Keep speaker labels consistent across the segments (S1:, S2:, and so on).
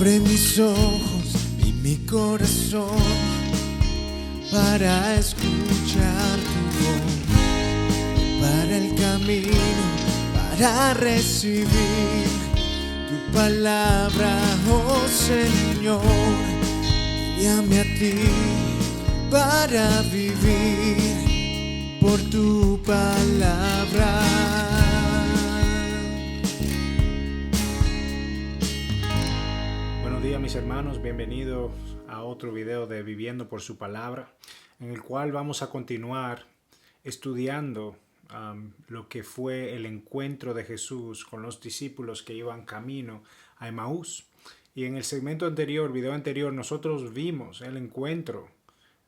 S1: Abre mis ojos y mi corazón para escuchar tu voz, para el camino, para recibir tu palabra, oh Señor. Guíame a ti para vivir por tu palabra.
S2: Buenos días, mis hermanos, bienvenidos a otro video de Viviendo por su Palabra, en el cual vamos a continuar estudiando lo que fue el encuentro de Jesús con los discípulos que iban camino a Emaús. Y en el segmento anterior, video anterior, nosotros vimos el encuentro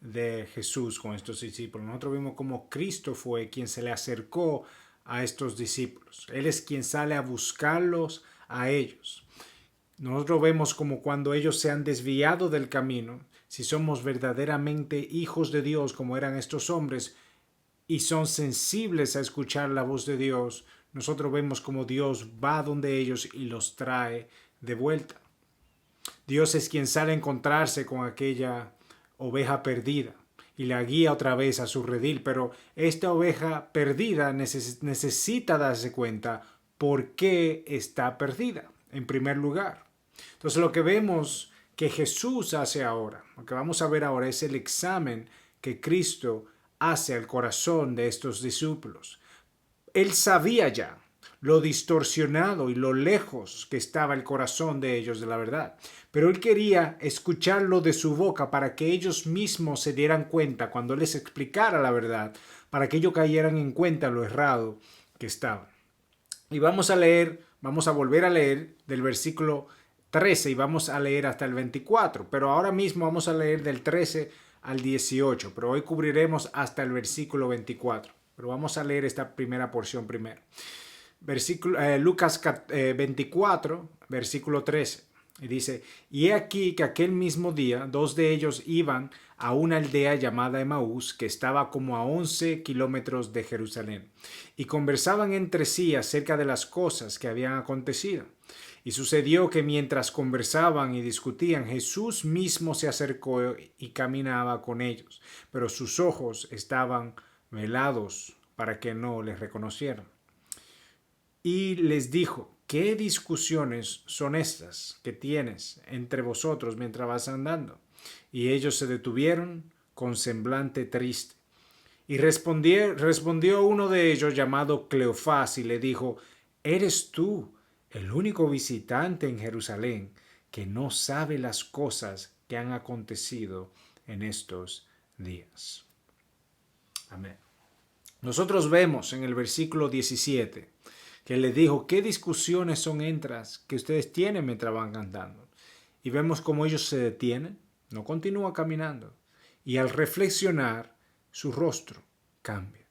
S2: de Jesús con estos discípulos. Nosotros vimos cómo Cristo fue quien se le acercó a estos discípulos. Él es quien sale a buscarlos a ellos. Nosotros vemos como cuando ellos se han desviado del camino, si somos verdaderamente hijos de Dios como eran estos hombres y son sensibles a escuchar la voz de Dios, nosotros vemos como Dios va donde ellos y los trae de vuelta. Dios es quien sale a encontrarse con aquella oveja perdida y la guía otra vez a su redil, pero esta oveja perdida necesita darse cuenta por qué está perdida, en primer lugar. Entonces lo que vemos que Jesús hace ahora, lo que vamos a ver ahora es el examen que Cristo hace al corazón de estos discípulos. Él sabía ya lo distorsionado y lo lejos que estaba el corazón de ellos de la verdad. Pero Él quería escucharlo de su boca para que ellos mismos se dieran cuenta cuando les explicara la verdad, para que ellos cayeran en cuenta lo errado que estaban. Y vamos a volver a leer del versículo 13 y vamos a leer hasta el 24, pero ahora mismo vamos a leer del 13 al 18, pero hoy cubriremos hasta el versículo 24. Pero vamos a leer esta primera porción primero. Lucas 24, versículo 13. Y dice, y he aquí que aquel mismo día, dos de ellos iban a una aldea llamada Emaús, que estaba como a 11 kilómetros de Jerusalén, y conversaban entre sí acerca de las cosas que habían acontecido. Y sucedió que mientras conversaban y discutían, Jesús mismo se acercó y caminaba con ellos, pero sus ojos estaban velados para que no les reconocieran. Y les dijo, ¿qué discusiones son estas que tienes entre vosotros mientras vas andando? Y ellos se detuvieron con semblante triste. Y respondió uno de ellos llamado Cleofás y le dijo, ¿eres tú el único visitante en Jerusalén que no sabe las cosas que han acontecido en estos días? Amén. Nosotros vemos en el versículo 17 que le dijo, ¿qué discusiones son estas que ustedes tienen mientras van cantando? Y vemos cómo ellos se detienen, no continúan caminando. Y al reflexionar, su rostro cambia.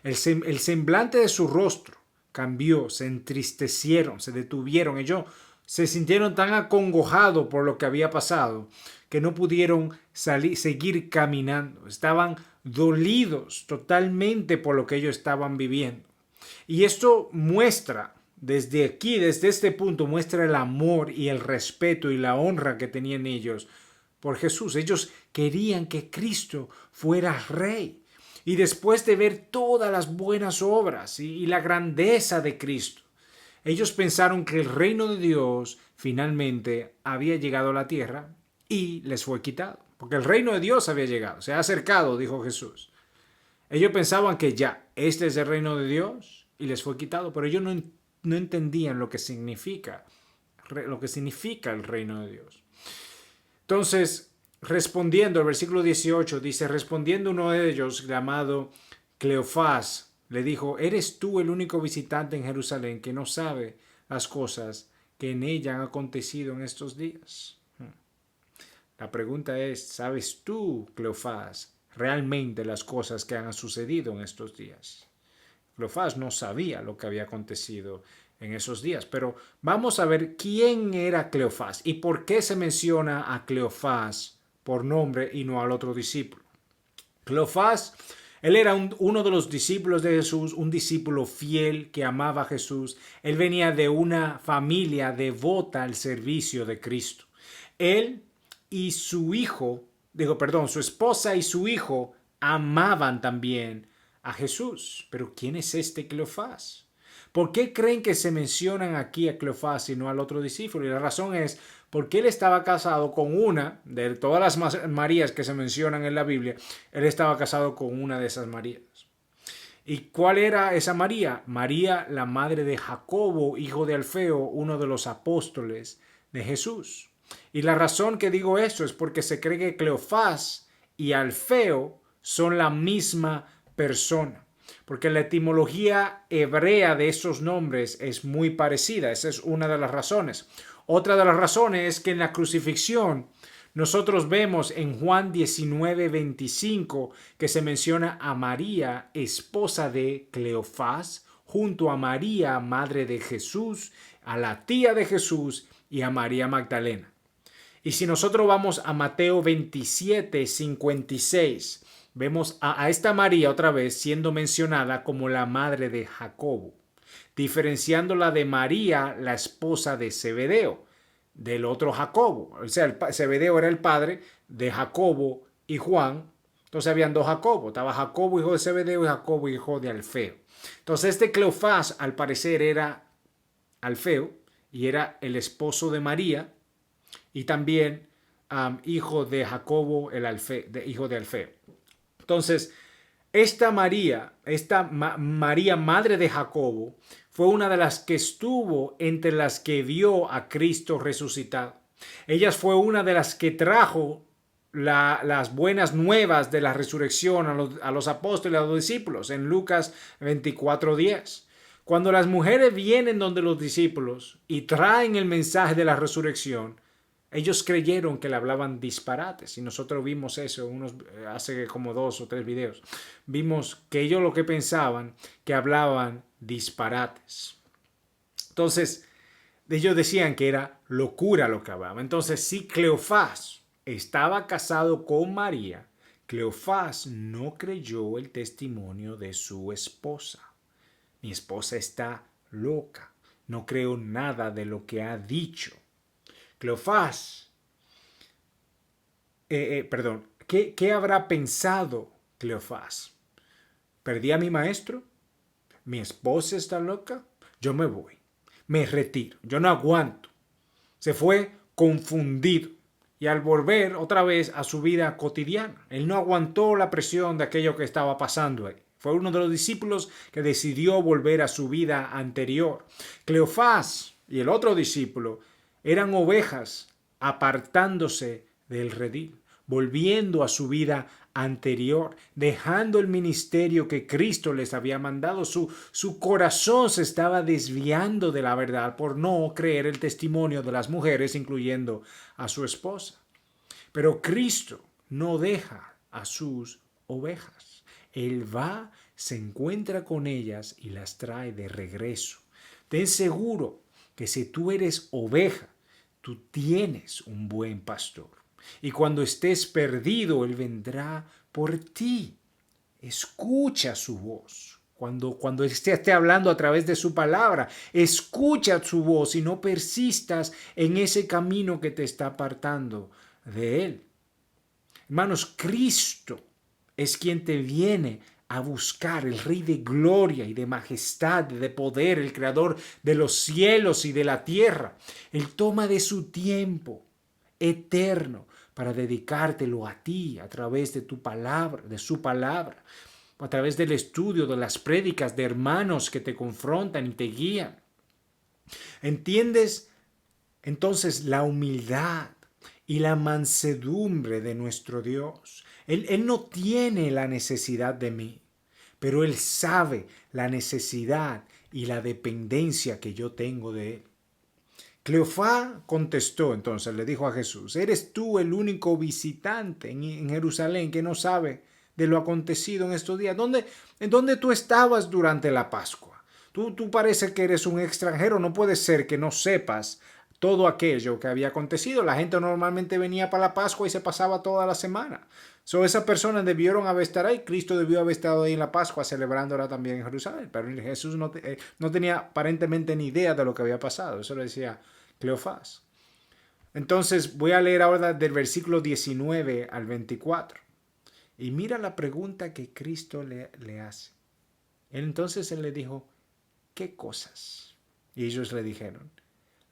S2: El semblante de su rostro cambió, se entristecieron, se detuvieron. Ellos se sintieron tan acongojados por lo que había pasado que no pudieron seguir caminando. Estaban dolidos totalmente por lo que ellos estaban viviendo. Y esto muestra, desde aquí, desde este punto, muestra el amor y el respeto y la honra que tenían ellos por Jesús. Ellos querían que Cristo fuera rey. Y después de ver todas las buenas obras y la grandeza de Cristo, ellos pensaron que el reino de Dios finalmente había llegado a la tierra y les fue quitado. Porque el reino de Dios había llegado, se ha acercado, dijo Jesús. Ellos pensaban que ya, este es el reino de Dios y les fue quitado, pero ellos no entendían lo que significa el reino de Dios. Entonces, respondiendo, el versículo 18 dice, respondiendo uno de ellos, llamado Cleofás, le dijo, ¿eres tú el único visitante en Jerusalén que no sabe las cosas que en ella han acontecido en estos días? La pregunta es, ¿sabes tú, Cleofás, realmente las cosas que han sucedido en estos días? Cleofás no sabía lo que había acontecido en esos días, pero vamos a ver quién era Cleofás y por qué se menciona a Cleofás por nombre y no al otro discípulo. Cleofás, él era uno de los discípulos de Jesús, un discípulo fiel que amaba a Jesús. Él venía de una familia devota al servicio de Cristo. Él y su hijo, su esposa y su hijo amaban también a Jesús. Pero ¿quién es este Cleofás? ¿Por qué creen que se mencionan aquí a Cleofás y no al otro discípulo? Y la razón es porque él estaba casado con una de todas las Marías que se mencionan en la Biblia. Él estaba casado con una de esas Marías. ¿Y cuál era esa María? María, la madre de Jacobo, hijo de Alfeo, uno de los apóstoles de Jesús. Y la razón que digo esto es porque se cree que Cleofás y Alfeo son la misma persona. Porque la etimología hebrea de esos nombres es muy parecida. Esa es una de las razones. Otra de las razones es que en la crucifixión nosotros vemos en Juan 19:25 que se menciona a María, esposa de Cleofás, junto a María, madre de Jesús, a la tía de Jesús y a María Magdalena. Y si nosotros vamos a Mateo 27:56, vemos a esta María otra vez siendo mencionada como la madre de Jacobo, diferenciándola de María, la esposa de Zebedeo, del otro Jacobo. O sea, Zebedeo era el padre de Jacobo y Juan. Entonces habían dos Jacobos. Estaba Jacobo, hijo de Zebedeo, y Jacobo, hijo de Alfeo. Entonces este Cleofás, al parecer, era Alfeo y era el esposo de María y también hijo de Jacobo, hijo de Alfeo. Entonces, esta María, María, madre de Jacobo, fue una de las que estuvo entre las que vio a Cristo resucitado. Ella fue una de las que trajo las buenas nuevas de la resurrección a los apóstoles, a los discípulos, en Lucas 24:10. Cuando las mujeres vienen donde los discípulos y traen el mensaje de la resurrección, ellos creyeron que le hablaban disparates y nosotros vimos eso hace como 2 o 3 videos. Vimos que ellos lo que pensaban que hablaban disparates. Entonces, ellos decían que era locura lo que hablaban. Entonces, si Cleofás estaba casado con María, Cleofás no creyó el testimonio de su esposa. Mi esposa está loca. No creo nada de lo que ha dicho. Cleofás, ¿qué habrá pensado Cleofás? ¿Perdí a mi maestro? ¿Mi esposa está loca? Yo me voy, me retiro, yo no aguanto. Se fue confundido y al volver otra vez a su vida cotidiana, él no aguantó la presión de aquello que estaba pasando ahí. Fue uno de los discípulos que decidió volver a su vida anterior. Cleofás y el otro discípulo eran ovejas apartándose del redil, volviendo a su vida anterior, dejando el ministerio que Cristo les había mandado. Su corazón se estaba desviando de la verdad por no creer el testimonio de las mujeres, incluyendo a su esposa. Pero Cristo no deja a sus ovejas. Él va, se encuentra con ellas y las trae de regreso. Ten seguro que si tú eres oveja, tú tienes un buen pastor. Y cuando estés perdido, Él vendrá por ti. Escucha su voz. Cuando esté hablando a través de su palabra, escucha su voz y no persistas en ese camino que te está apartando de Él. Hermanos, Cristo es quien te viene a buscar, el Rey de gloria y de majestad, de poder, el Creador de los cielos y de la tierra. Él toma de su tiempo eterno para dedicártelo a ti a través de tu palabra, de su palabra, a través del estudio de las prédicas de hermanos que te confrontan y te guían. ¿Entiendes? Entonces la humildad y la mansedumbre de nuestro Dios. Él no tiene la necesidad de mí, pero Él sabe la necesidad y la dependencia que yo tengo de Él. Cleofás contestó entonces, le dijo a Jesús: ¿eres tú el único visitante en Jerusalén que no sabe de lo acontecido en estos días? ¿En dónde tú estabas durante la Pascua? Tú parece que eres un extranjero, no puede ser que no sepas todo aquello que había acontecido. La gente normalmente venía para la Pascua y se pasaba toda la semana. Esas personas debieron haber estado ahí. Cristo debió haber estado ahí en la Pascua celebrándola también en Jerusalén. Pero Jesús no tenía aparentemente ni idea de lo que había pasado. Eso lo decía Cleofás. Entonces voy a leer ahora del versículo 19 al 24. Y mira la pregunta que Cristo le hace. Entonces él le dijo, ¿qué cosas? Y ellos le dijeron,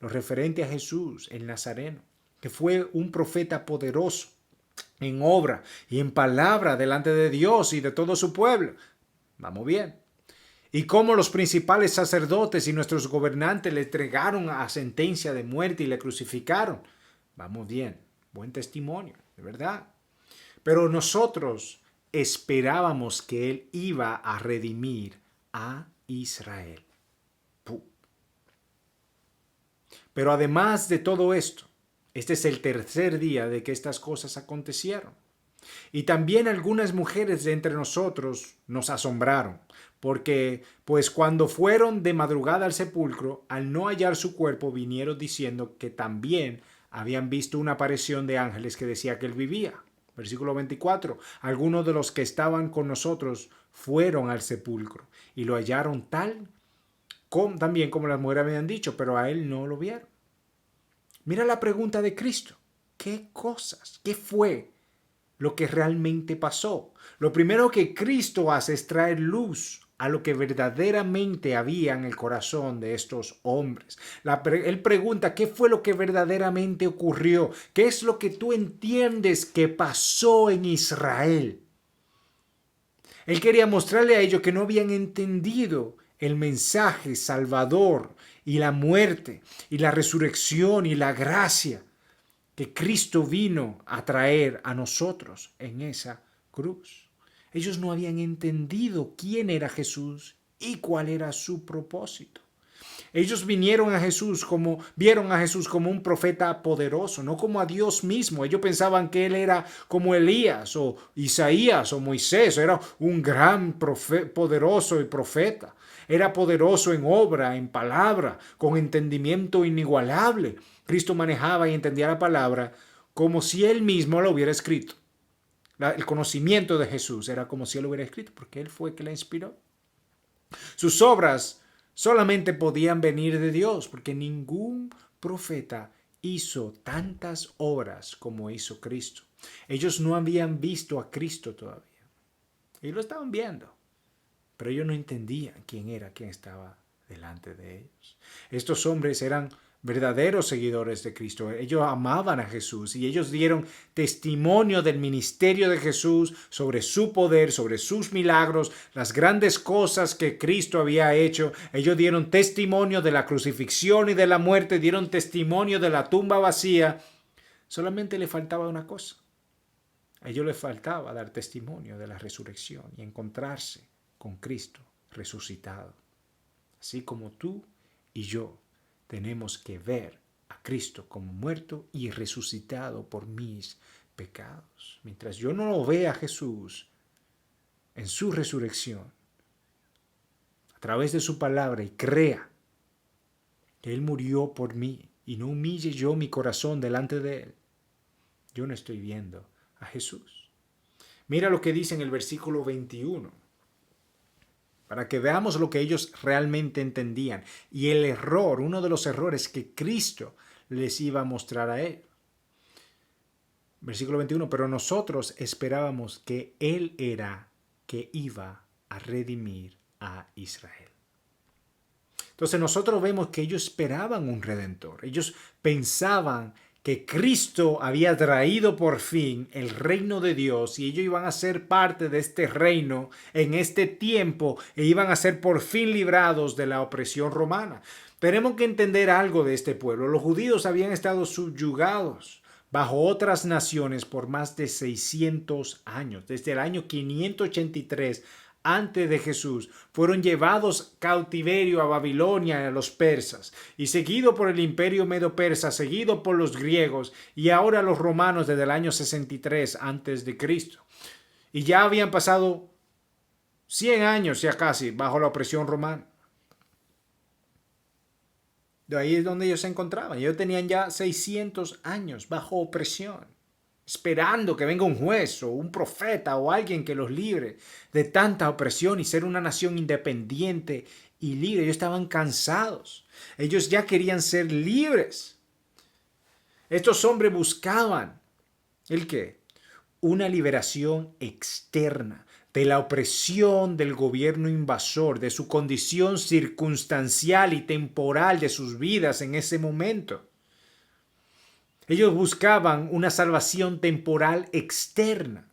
S2: lo referente a Jesús, el Nazareno, que fue un profeta poderoso en obra y en palabra delante de Dios y de todo su pueblo. Vamos bien. Y cómo los principales sacerdotes y nuestros gobernantes le entregaron a sentencia de muerte y le crucificaron. Vamos bien. Buen testimonio, de verdad. Pero nosotros esperábamos que él iba a redimir a Israel. Pero además de todo esto, este es el tercer día de que estas cosas acontecieron. Y también algunas mujeres de entre nosotros nos asombraron, porque pues cuando fueron de madrugada al sepulcro, al no hallar su cuerpo, vinieron diciendo que también habían visto una aparición de ángeles que decía que él vivía. Versículo 24. Algunos de los que estaban con nosotros fueron al sepulcro y lo hallaron tal también como las mujeres habían dicho, pero a él no lo vieron. Mira la pregunta de Cristo. ¿Qué cosas? ¿Qué fue lo que realmente pasó? Lo primero que Cristo hace es traer luz a lo que verdaderamente había en el corazón de estos hombres. Él pregunta, ¿qué fue lo que verdaderamente ocurrió? ¿Qué es lo que tú entiendes que pasó en Israel? Él quería mostrarle a ellos que no habían entendido el mensaje salvador y la muerte y la resurrección y la gracia que Cristo vino a traer a nosotros en esa cruz. Ellos no habían entendido quién era Jesús y cuál era su propósito. Ellos vieron a Jesús como un profeta poderoso, no como a Dios mismo. Ellos pensaban que él era como Elías o Isaías o Moisés, era un gran poderoso y profeta. Era poderoso en obra, en palabra, con entendimiento inigualable. Cristo manejaba y entendía la palabra como si él mismo la hubiera escrito. El conocimiento de Jesús era como si él lo hubiera escrito, porque él fue el que la inspiró. Sus obras solamente podían venir de Dios, porque ningún profeta hizo tantas obras como hizo Cristo. Ellos no habían visto a Cristo todavía. Ellos lo estaban viendo, pero ellos no entendían quién estaba delante de ellos. Estos hombres eran verdaderos seguidores de Cristo. Ellos amaban a Jesús y ellos dieron testimonio del ministerio de Jesús, sobre su poder, sobre sus milagros, las grandes cosas que Cristo había hecho. Ellos dieron testimonio de la crucifixión y de la muerte, dieron testimonio de la tumba vacía. Solamente le faltaba una cosa. A ellos les faltaba dar testimonio de la resurrección y encontrarse con Cristo resucitado. Así como tú y yo tenemos que ver a Cristo como muerto y resucitado por mis pecados. Mientras yo no lo vea a Jesús en su resurrección, a través de su palabra, y crea que Él murió por mí y no humille yo mi corazón delante de Él, yo no estoy viendo a Jesús. Mira lo que dice en el versículo 21. Para que veamos lo que ellos realmente entendían y el error, uno de los errores que Cristo les iba a mostrar a ellos. Versículo 21, pero nosotros esperábamos que Él era que iba a redimir a Israel. Entonces nosotros vemos que ellos esperaban un redentor. Ellos pensaban que Cristo había traído por fin el reino de Dios y ellos iban a ser parte de este reino en este tiempo e iban a ser por fin librados de la opresión romana. Tenemos que entender algo de este pueblo. Los judíos habían estado subyugados bajo otras naciones por más de 600 años. Desde el año 583 antes de Jesús, fueron llevados cautiverio a Babilonia y a los persas, y seguido por el imperio medo-persa, seguido por los griegos, y ahora los romanos desde el año 63 antes de Cristo. Y ya habían pasado 100 años ya casi bajo la opresión romana. De ahí es donde ellos se encontraban. Ellos tenían ya 600 años bajo opresión, esperando que venga un juez o un profeta o alguien que los libre de tanta opresión y ser una nación independiente y libre. Ellos estaban cansados. Ellos ya querían ser libres. Estos hombres buscaban, ¿el qué? Una liberación externa de la opresión del gobierno invasor, de su condición circunstancial y temporal de sus vidas en ese momento. Ellos buscaban una salvación temporal externa.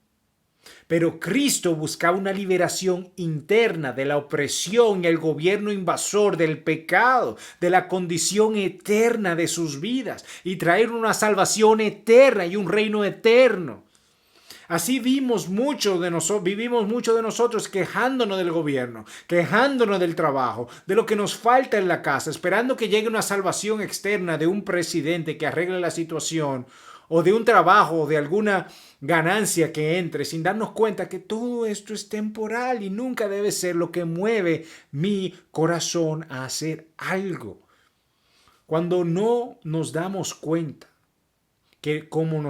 S2: Pero Cristo buscaba una liberación interna de la opresión y el gobierno invasor del pecado, de la condición eterna de sus vidas y traer una salvación eterna y un reino eterno. Así vivimos muchos de nosotros quejándonos del gobierno, quejándonos del trabajo, de lo que nos falta en la casa, esperando que llegue una salvación externa de un presidente que arregle la situación o de un trabajo o de alguna ganancia que entre, sin darnos cuenta que todo esto es temporal y nunca debe ser lo que mueve mi corazón a hacer algo. Cuando no nos damos cuenta que cuando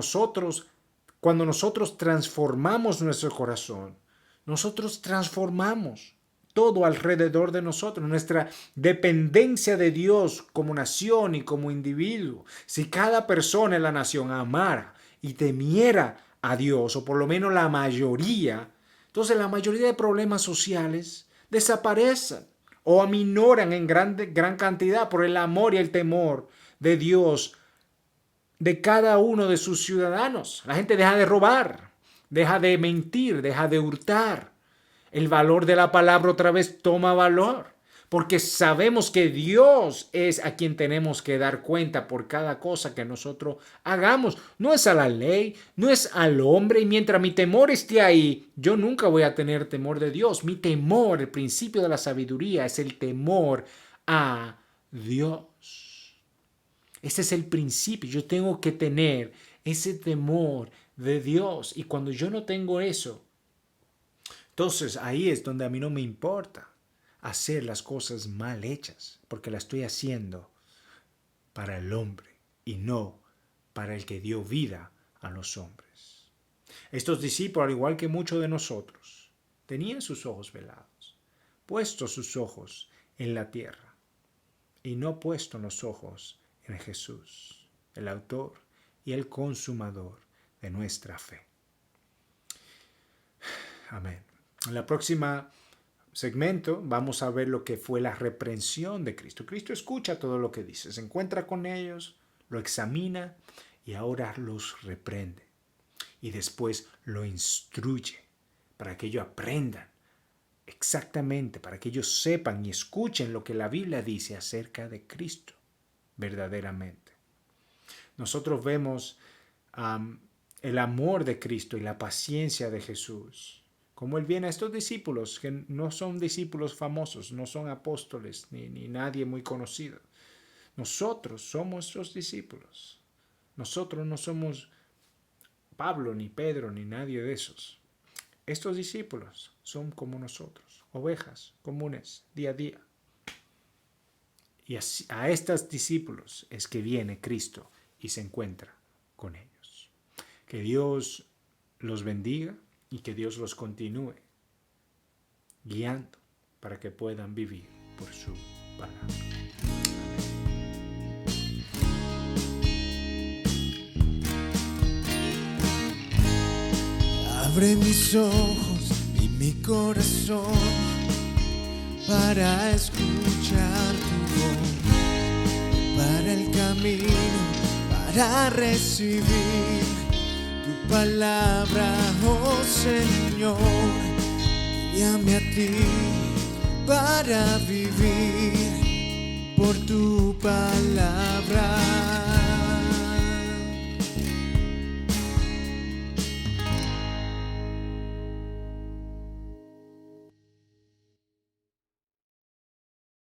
S2: nosotros transformamos nuestro corazón, nosotros transformamos todo alrededor de nosotros, nuestra dependencia de Dios como nación y como individuo. Si cada persona en la nación amara y temiera a Dios, o por lo menos la mayoría, entonces la mayoría de problemas sociales desaparecen o aminoran en gran cantidad por el amor y el temor de Dios de cada uno de sus ciudadanos. La gente deja de robar, deja de mentir, deja de hurtar. El valor de la palabra otra vez toma valor, porque sabemos que Dios es a quien tenemos que dar cuenta por cada cosa que nosotros hagamos. No es a la ley, no es al hombre, y mientras mi temor esté ahí, yo nunca voy a tener temor de Dios. Mi temor, el principio de la sabiduría, es el temor a Dios. Ese es el principio. Yo tengo que tener ese temor de Dios, y cuando yo no tengo eso, entonces ahí es donde a mí no me importa hacer las cosas mal hechas, porque las estoy haciendo para el hombre y no para el que dio vida a los hombres. Estos discípulos, al igual que muchos de nosotros, tenían sus ojos velados, puestos sus ojos en la tierra y no puestos los ojos en Jesús, el autor y el consumador de nuestra fe. Amén. En la próxima segmento vamos a ver lo que fue la reprensión de Cristo. Cristo escucha todo lo que dice, se encuentra con ellos, lo examina y ahora los reprende. Y después lo instruye para que ellos aprendan exactamente, para que ellos sepan y escuchen lo que la Biblia dice acerca de Cristo verdaderamente. Nosotros vemos el amor de Cristo y la paciencia de Jesús. Como Él viene a estos discípulos, que no son discípulos famosos, no son apóstoles, ni nadie muy conocido. Nosotros somos sus discípulos. Nosotros no somos Pablo, ni Pedro, ni nadie de esos. Estos discípulos son como nosotros, ovejas comunes, día a día. Y así, a estos discípulos es que viene Cristo y se encuentra con ellos. Que Dios los bendiga y que Dios los continúe guiando para que puedan vivir por su palabra.
S1: Abre mis ojos y mi corazón para escuchar tu voz, para el camino, para recibir tu palabra, oh Señor. Guíame a ti para vivir por tu palabra.